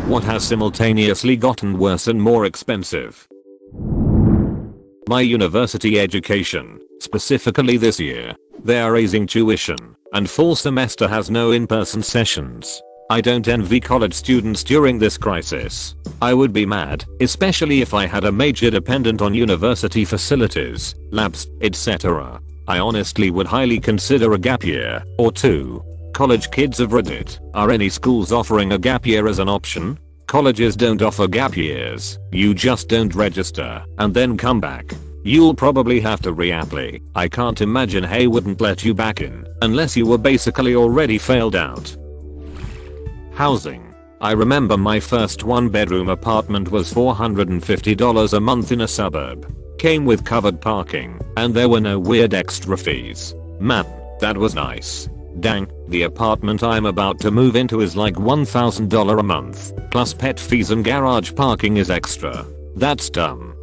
What has simultaneously gotten worse and more expensive? My university education, specifically this year. They are raising tuition, and fall semester has no in-person sessions. I don't envy college students during this crisis. I would be mad, especially if I had a major dependent on university facilities, labs, etc. I honestly would highly consider a gap year, or two. College kids have read it. Are any schools offering a gap year as an option? Colleges don't offer gap years. You just don't register, and then come back. You'll probably have to reapply. I can't imagine Hay wouldn't let you back in, unless you were basically already failed out. Housing. I remember my first one-bedroom apartment was $450 a month in a suburb. Came with covered parking, and there were no weird extra fees. Man, that was nice. Dang, the apartment I'm about to move into is like $1,000 a month, plus pet fees and garage parking is extra. That's dumb.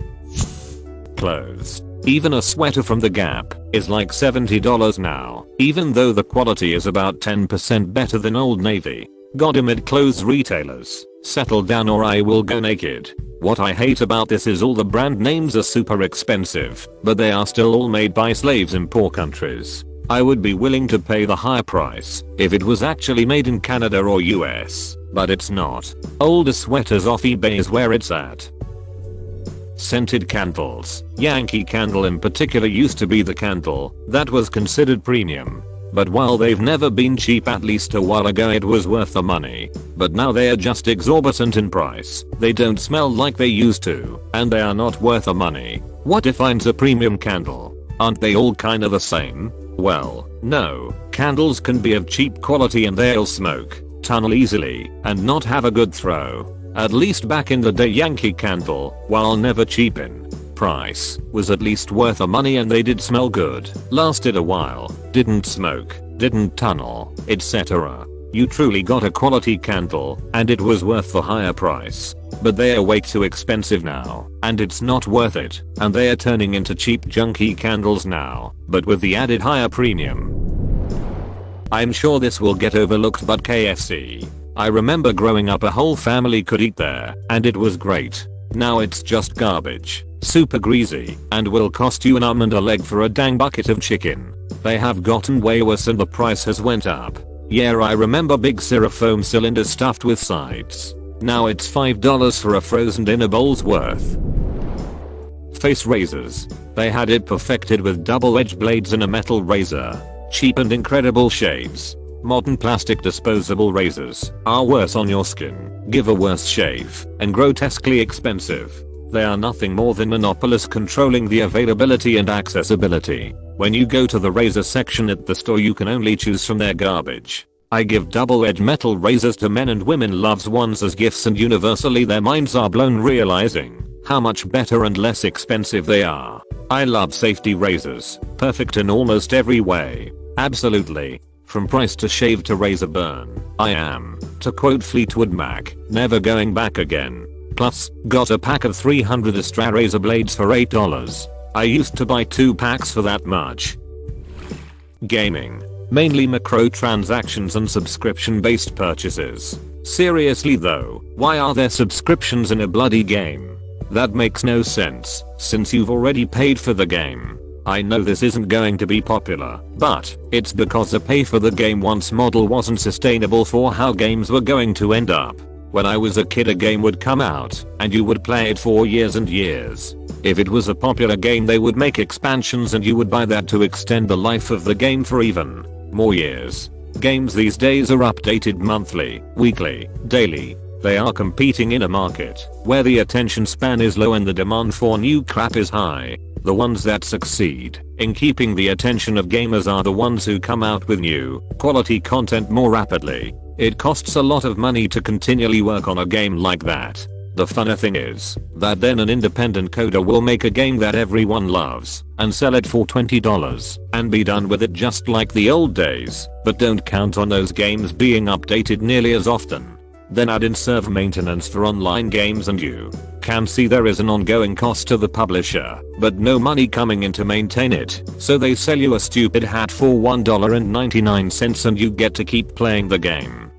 Clothes. Even a sweater from the Gap is like $70 now, even though the quality is about 10% better than Old Navy. Goddamn clothes retailers, settle down or I will go naked. What I hate about this is all the brand names are super expensive, but they are still all made by slaves in poor countries. I would be willing to pay the higher price if it was actually made in Canada or US, but it's not. Older sweaters off eBay is where it's at. Scented candles. Yankee Candle in particular used to be the candle that was considered premium. But while they've never been cheap, at least a while ago it was worth the money. But now they are just exorbitant in price. They don't smell like they used to, and they are not worth the money. What defines a premium candle? Aren't they all kinda the same? Well, no. Candles can be of cheap quality and they'll smoke, tunnel easily, and not have a good throw. At least back in the day, Yankee Candle, while never cheap in price, was at least worth the money and they did smell good, lasted a while, didn't smoke, didn't tunnel, etc. You truly got a quality candle, and it was worth the higher price. But they are way too expensive now, and it's not worth it, and they are turning into cheap junky candles now, but with the added higher premium. I'm sure this will get overlooked, but KFC. I remember growing up a whole family could eat there, and it was great. Now it's just garbage, super greasy, and will cost you an arm and a leg for a dang bucket of chicken. They have gotten way worse and the price has went up. Yeah, I remember big styrofoam cylinders stuffed with sides. Now it's $5 for a frozen dinner bowl's worth. Face razors. They had it perfected with double-edged blades and a metal razor. Cheap and incredible shades. Modern plastic disposable razors are worse on your skin, give a worse shave, and grotesquely expensive. They are nothing more than monopolists controlling the availability and accessibility. When you go to the razor section at the store, you can only choose from their garbage. I give double-edged metal razors to men and women loved ones as gifts, and universally their minds are blown realizing how much better and less expensive they are. I love safety razors, perfect in almost every way. Absolutely. From price to shave to razor burn, I am, to quote Fleetwood Mac, never going back again. Plus, got a pack of 300 Astra razor blades for $8. I used to buy 2 packs for that much. Gaming. Mainly microtransactions and subscription-based purchases. Seriously though, why are there subscriptions in a bloody game? That makes no sense, since you've already paid for the game. I know this isn't going to be popular, but it's because the pay for the game once model wasn't sustainable for how games were going to end up. When I was a kid, a game would come out, and you would play it for years and years. If it was a popular game, they would make expansions and you would buy that to extend the life of the game for even more years. Games these days are updated monthly, weekly, daily. They are competing in a market where the attention span is low and the demand for new crap is high. The ones that succeed in keeping the attention of gamers are the ones who come out with new, quality content more rapidly. It costs a lot of money to continually work on a game like that. The funny thing is that then an independent coder will make a game that everyone loves and sell it for $20 and be done with it just like the old days, but don't count on those games being updated nearly as often. Then add in server maintenance for online games and you can see there is an ongoing cost to the publisher, but no money coming in to maintain it, so they sell you a stupid hat for $1.99 and you get to keep playing the game.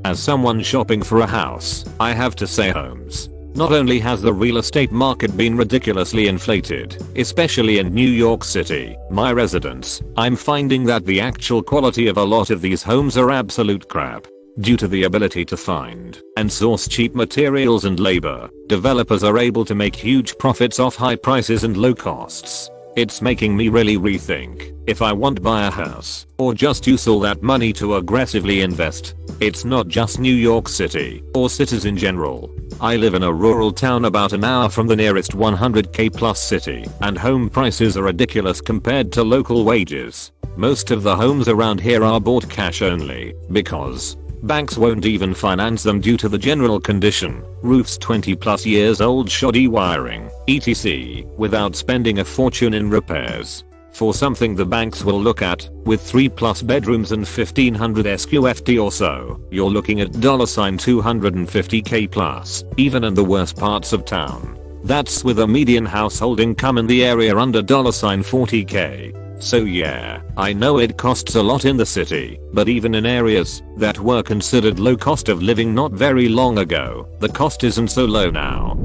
As someone shopping for a house, I have to say homes. Not only has the real estate market been ridiculously inflated, especially in New York City, my residence, I'm finding that the actual quality of a lot of these homes are absolute crap. Due to the ability to find and source cheap materials and labor, developers are able to make huge profits off high prices and low costs. It's making me really rethink if I want to buy a house or just use all that money to aggressively invest. It's not just New York City or cities in general. I live in a rural town about an hour from the nearest 100k plus city, and home prices are ridiculous compared to local wages. Most of the homes around here are bought cash only because banks won't even finance them due to the general condition, roofs 20 plus years old, shoddy wiring, etc., without spending a fortune in repairs. For something the banks will look at, with 3+ bedrooms and 1500 SQFT or so, you're looking at $250k plus, even in the worst parts of town. That's with a median household income in the area under $40k. So yeah, I know it costs a lot in the city, but even in areas that were considered low cost of living not very long ago, the cost isn't so low now.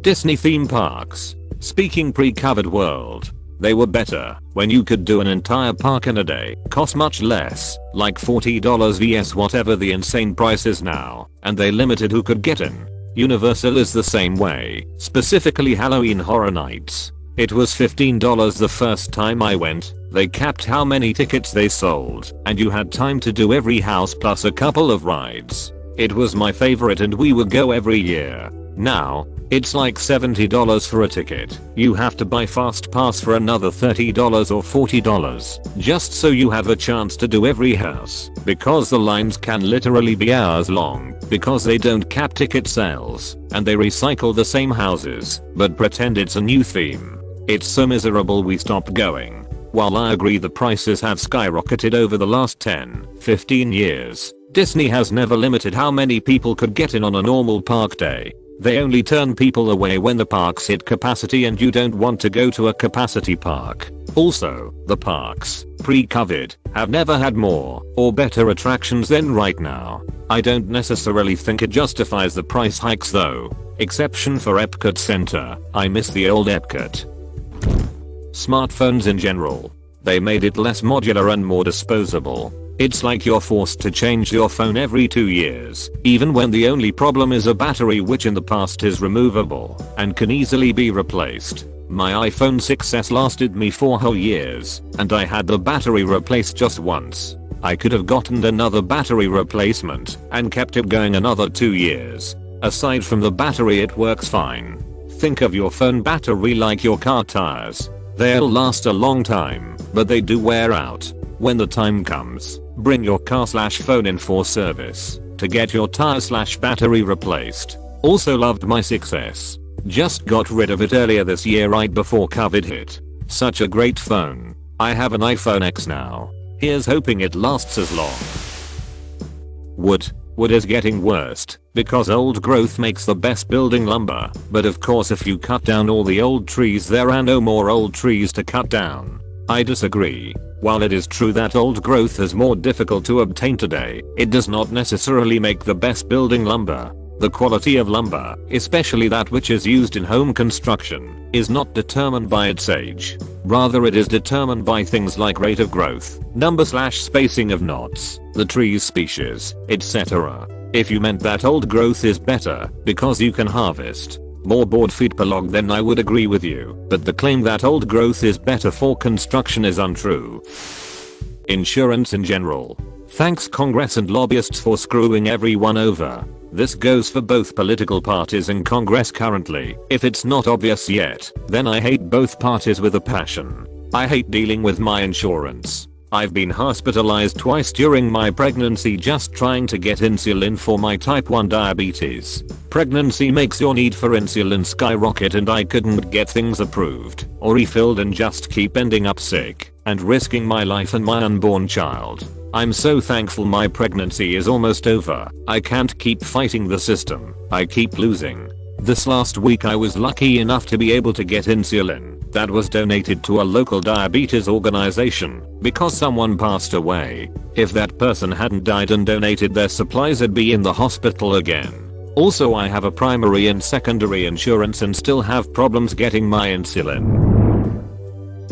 Disney theme parks. Speaking pre-COVID world, they were better when you could do an entire park in a day, cost much less, like $40 vs whatever the insane price is now, and they limited who could get in. Universal is the same way, specifically Halloween Horror Nights. It was $15 the first time I went, they capped how many tickets they sold, and you had time to do every house plus a couple of rides. It was my favorite and we would go every year. Now, it's like $70 for a ticket. You have to buy Fast Pass for another $30 or $40, just so you have a chance to do every house, because the lines can literally be hours long, because they don't cap ticket sales, and they recycle the same houses, but pretend it's a new theme. It's so miserable we stopped going. While I agree the prices have skyrocketed over the last 10-15 years, Disney has never limited how many people could get in on a normal park day. They only turn people away when the parks hit capacity and you don't want to go to a capacity park. Also, the parks, pre-COVID, have never had more or better attractions than right now. I don't necessarily think it justifies the price hikes though. Exception for Epcot Center, I miss the old Epcot. Smartphones in general. They made it less modular and more disposable. It's like you're forced to change your phone every 2 years, even when the only problem is a battery, which in the past is removable and can easily be replaced. My iPhone 6s lasted me 4 whole years, and I had the battery replaced just once. I could have gotten another battery replacement and kept it going another 2 years. Aside from the battery, it works fine. Think of your phone battery like your car tires. They'll last a long time, but they do wear out. When the time comes, bring your car/phone in for service to get your tire/battery replaced. Also loved my 6S. Just got rid of it earlier this year right before COVID hit. Such a great phone. I have an iPhone X now. Here's hoping it lasts as long. Wood is getting worst because old growth makes the best building lumber, but of course if you cut down all the old trees there are no more old trees to cut down. I disagree. While it is true that old growth is more difficult to obtain today, it does not necessarily make the best building lumber. The quality of lumber, especially that which is used in home construction, is not determined by its age. Rather, it is determined by things like rate of growth, number/spacing of knots, the tree's species, etc. If you meant that old growth is better because you can harvest more board feet per log, then I would agree with you, but the claim that old growth is better for construction is untrue. Insurance in general. Thanks Congress and lobbyists for screwing everyone over. This goes for both political parties in Congress currently. If it's not obvious yet, then I hate both parties with a passion. I hate dealing with my insurance. I've been hospitalized twice during my pregnancy just trying to get insulin for my type 1 diabetes. Pregnancy makes your need for insulin skyrocket, and I couldn't get things approved or refilled and just keep ending up sick and risking my life and my unborn child. I'm so thankful my pregnancy is almost over. I can't keep fighting the system. I keep losing. This last week I was lucky enough to be able to get insulin that was donated to a local diabetes organization because someone passed away. If that person hadn't died and donated their supplies, I'd be in the hospital again. Also, I have a primary and secondary insurance and still have problems getting my insulin.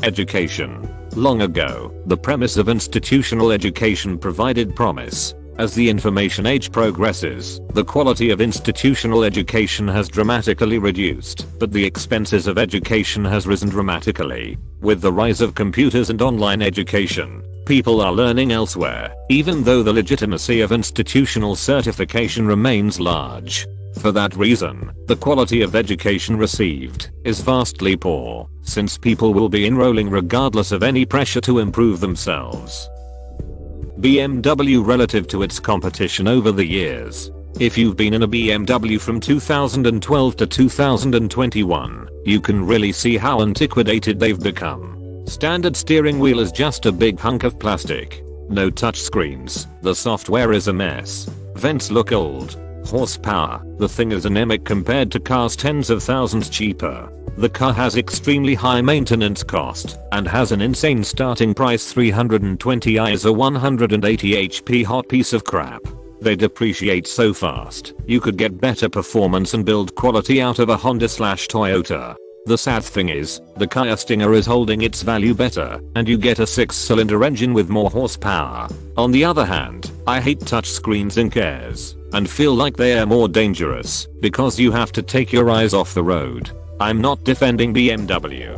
Education. Long ago, the premise of institutional education provided promise. As the information age progresses, the quality of institutional education has dramatically reduced, but the expenses of education has risen dramatically. With the rise of computers and online education, people are learning elsewhere, even though the legitimacy of institutional certification remains large. For that reason, the quality of education received is vastly poor, since people will be enrolling regardless of any pressure to improve themselves. BMW relative to its competition over the years. If you've been in a BMW from 2012 to 2021, you can really see how antiquated they've become. Standard steering wheel is just a big hunk of plastic. No touchscreens, the software is a mess. Vents look old. Horsepower, the thing is anemic compared to cars tens of thousands cheaper. The car has extremely high maintenance cost and has an insane starting price. 320i is a 180 HP hot piece of crap. They depreciate so fast, you could get better performance and build quality out of a Honda/Toyota. The sad thing is, the Kia Stinger is holding its value better, and you get a 6-cylinder engine with more horsepower. On the other hand, I hate touchscreens in cars, and feel like they are more dangerous, because you have to take your eyes off the road. I'm not defending BMW.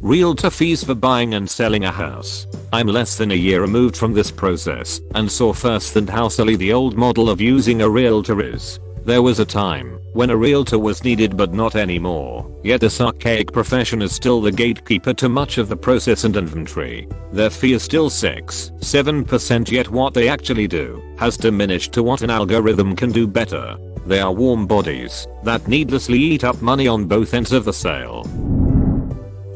Realtor fees for buying and selling a house. I'm less than a year removed from this process, and saw firsthand how silly the old model of using a realtor is. There was a time when a realtor was needed but not anymore, yet this archaic profession is still the gatekeeper to much of the process and inventory. Their fee is still 6-7%, yet what they actually do has diminished to what an algorithm can do better. They are warm bodies that needlessly eat up money on both ends of the sale.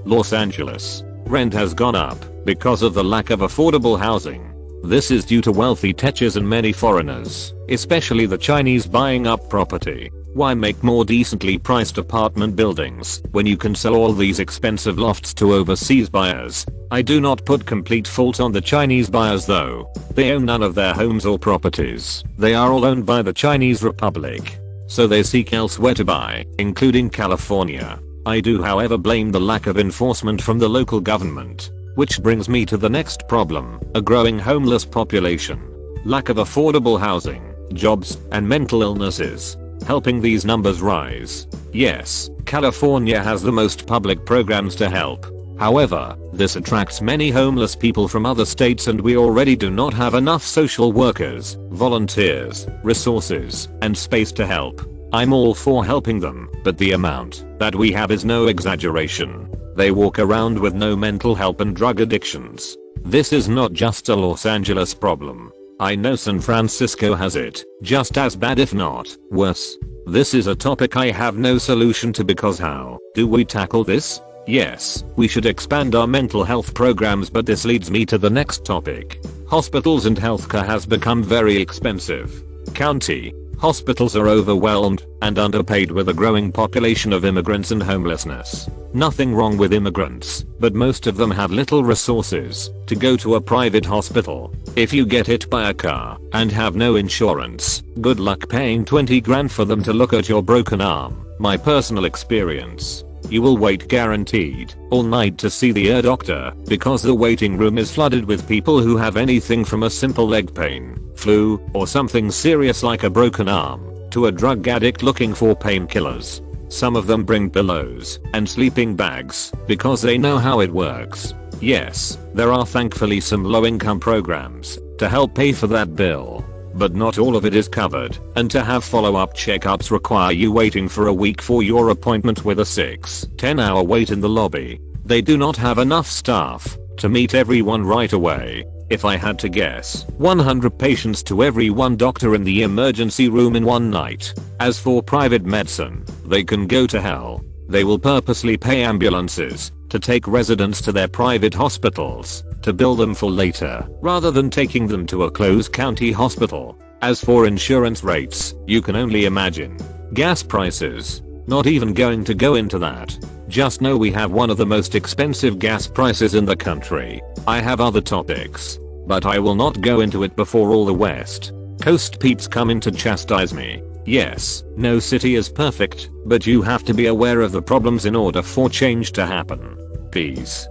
Los Angeles. Rent has gone up because of the lack of affordable housing. This is due to wealthy techers and many foreigners, especially the Chinese, buying up property. Why make more decently priced apartment buildings when you can sell all these expensive lofts to overseas buyers? I do not put complete fault on the Chinese buyers though. They own none of their homes or properties. They are all owned by the Chinese Republic. So they seek elsewhere to buy, including California. I do however blame the lack of enforcement from the local government. Which brings me to the next problem, a growing homeless population. Lack of affordable housing, jobs, and mental illnesses. Helping these numbers rise. Yes, California has the most public programs to help. However, this attracts many homeless people from other states, and we already do not have enough social workers, volunteers, resources, and space to help. I'm all for helping them, but the amount that we have is no exaggeration. They walk around with no mental health and drug addictions. This is not just a Los Angeles problem. I know San Francisco has it, just as bad if not worse. This is a topic I have no solution to, because how do we tackle this? Yes, we should expand our mental health programs, but this leads me to the next topic. Hospitals and healthcare has become very expensive. County hospitals are overwhelmed and underpaid with a growing population of immigrants and homelessness. Nothing wrong with immigrants, but most of them have little resources to go to a private hospital. If you get hit by a car and have no insurance, good luck paying 20 grand for them to look at your broken arm. My personal experience. You will wait guaranteed all night to see the doctor, because the waiting room is flooded with people who have anything from a simple leg pain, flu, or something serious like a broken arm, to a drug addict looking for painkillers. Some of them bring pillows and sleeping bags because they know how it works. Yes, there are thankfully some low-income programs to help pay for that bill, but not all of it is covered, and to have follow-up checkups require you waiting for a week for your appointment with a 6-10 hour wait in the lobby. They do not have enough staff to meet everyone right away. If I had to guess, 100 patients to every one doctor in the emergency room in one night. As for private medicine, they can go to hell. They will purposely pay ambulances to take residents to their private hospitals to bill them for later, rather than taking them to a closed county hospital. As for insurance rates, you can only imagine. Gas prices. Not even going to go into that. Just know we have one of the most expensive gas prices in the country. I have other topics, but I will not go into it before all the West Coast peeps come in to chastise me. Yes, no city is perfect, but you have to be aware of the problems in order for change to happen. Peace.